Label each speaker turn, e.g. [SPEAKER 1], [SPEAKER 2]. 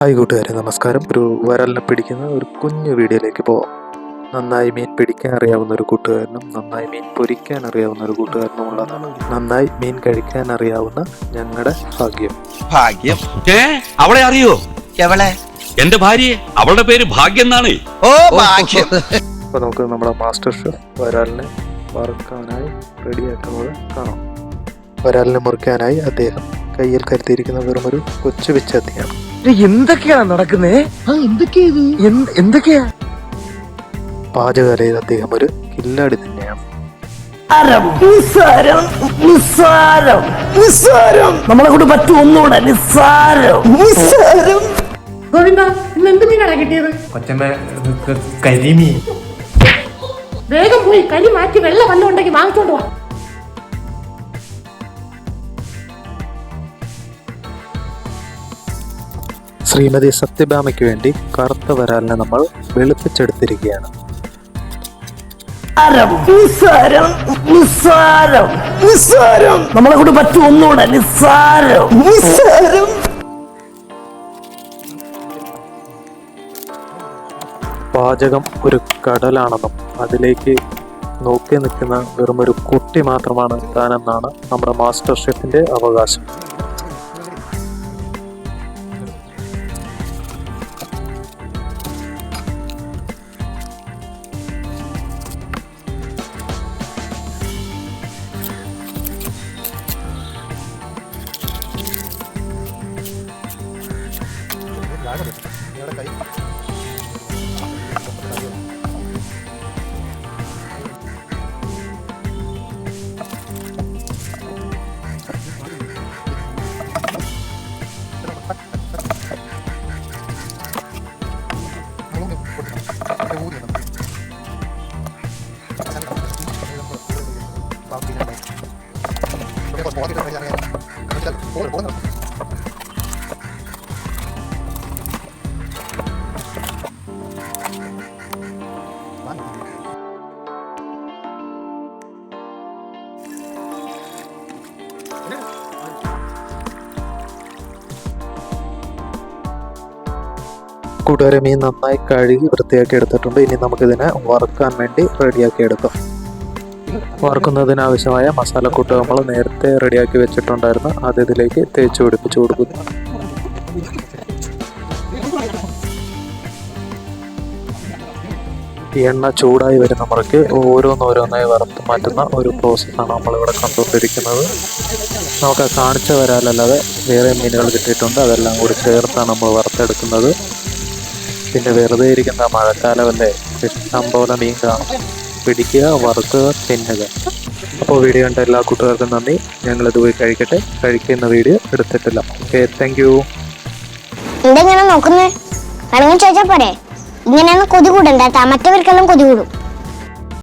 [SPEAKER 1] Hi കൂട്ടുകാരെ, നമസ്കാരം. ഒരു വരാലിനെ പിടിക്കുന്ന ഒരു കുഞ്ഞു വീഡിയോയിലേക്ക് പോവാം. നന്നായി മീൻ പിടിക്കാൻ അറിയാവുന്ന ഒരു കൂട്ടുകാരനും നന്നായി മീൻ പൊരിക്കാൻ അറിയാവുന്ന ഒരു കൂട്ടുകാരനും ഉള്ളതാണ് നന്നായി മീൻ കഴിക്കാൻ അറിയാവുന്ന ഞങ്ങളുടെ ഭാഗ്യം.
[SPEAKER 2] ഭാഗ്യം അവളെ അറിയോ? എവളെ?
[SPEAKER 3] എന്റെ ഭാര്യയെ. അവളുടെ പേര് ഭാഗ്യം എന്നാണ്.
[SPEAKER 2] ഓ ഭാഗ്യം.
[SPEAKER 1] അപ്പൊ നമുക്ക് നമ്മുടെ മാസ്റ്റർ ഷെഫ് വരാലിനെ വറുക്കാനായി റെഡിയാക്കുന്നത് കാണാം. വരാലിനെ മുറിക്കാനായി അദ്ദേഹം കയ്യിൽ കരുത്തിയിരിക്കുന്ന വെറും ഒരു കൊച്ചു വിച്ചത്തിയാണ്.
[SPEAKER 4] എന്തൊക്കെയാണ് നടക്കുന്നേ? എന്തൊക്കെയാ?
[SPEAKER 1] പാചകലയിൽ അദ്ദേഹം ഒരു കില്ലാടി തന്നെയാണ്.
[SPEAKER 4] നമ്മളെ കൊണ്ട് പറ്റും ഒന്നുകൂടെ നിസ്സാരം.
[SPEAKER 5] ഗോവിന്ദ, ഇന്ന് എന്ത് മീനാണ് കിട്ടിയത്?
[SPEAKER 4] കരിമീൻ.
[SPEAKER 5] വേഗം പോയി കരി മാറ്റി വെള്ളം വല്ലതും ഉണ്ടെങ്കിൽ വാങ്ങിച്ചോണ്ട് വാ.
[SPEAKER 1] ശ്രീമതി സത്യഭാമയ്ക്ക് വേണ്ടി കറുത്ത വരാലിനെ നമ്മൾ വെളുപ്പിച്ചെടുത്തിരിക്കുകയാണ്.
[SPEAKER 4] നമ്മളെ കൊണ്ട് പറ്റും ഒന്നുകൂടെ നിസ്സാരം.
[SPEAKER 1] പാചകം ഒരു കടലാണെന്നും അതിലേക്ക് നോക്കി നിൽക്കുന്ന വെറും ഒരു കുട്ടി മാത്രമാണ് താനെന്നാണ് നമ്മുടെ മാസ്റ്റർ ഷെഫിന്റെ അവകാശം. കൂട്ടുകാരെ, മീൻ നന്നായി കഴുകി വൃത്തിയാക്കി എടുത്തിട്ടുണ്ട്. ഇനി നമുക്കിതിനെ വറുക്കാൻ വേണ്ടി റെഡിയാക്കി എടുക്കാം. വറുക്കുന്നതിനാവശ്യമായ മസാലക്കൂട്ട് നമ്മൾ നേരത്തെ റെഡിയാക്കി വെച്ചിട്ടുണ്ടായിരുന്നു. അത് ഇതിലേക്ക് തേച്ച് പിടിപ്പിച്ച് കൊടുക്കുന്നു. ഈ എണ്ണ ചൂടായി വരുന്ന മുറയ്ക്ക് ഓരോന്നോരോന്നായി വറുത്ത് മാറ്റുന്ന ഒരു പ്രോസസ്സാണ് നമ്മളിവിടെ കണ്ടുകൊണ്ടിരിക്കുന്നത്. നമുക്ക് കാണിച്ച വരാലല്ലാതെ വേറെ മീനുകൾ കിട്ടിയിട്ടുണ്ട്. അതെല്ലാം കൂടി ചേർത്താണ് നമ്മൾ വറുത്തെടുക്കുന്നത്. പിന്നെ വെറുതെ ഇരിക്കുന്ന മഴക്കാലമല്ലേ, ഇഷ്ടം പോലെ മീൻ കാണും. പിടിക്കുക, വറുക്കുക, തിന്നുക. അപ്പോൾ വീഡിയോ കണ്ട എല്ലാ കൂട്ടുകാർക്കും നന്ദി. ഞങ്ങളിത് പോയി കഴിക്കട്ടെ. കഴിക്കുന്ന വീഡിയോ എടുത്തിട്ടില്ല. Okay, thank you.
[SPEAKER 6] എന്തെങ്ങനെ നോക്കുന്നേ? വേണമെങ്കിൽ ചോദിച്ചാൽ പോരെ? ഇങ്ങനെയാണ് കൊതി കൂടണ്ട, മറ്റവർക്കെല്ലാം കൊതി കൂടും.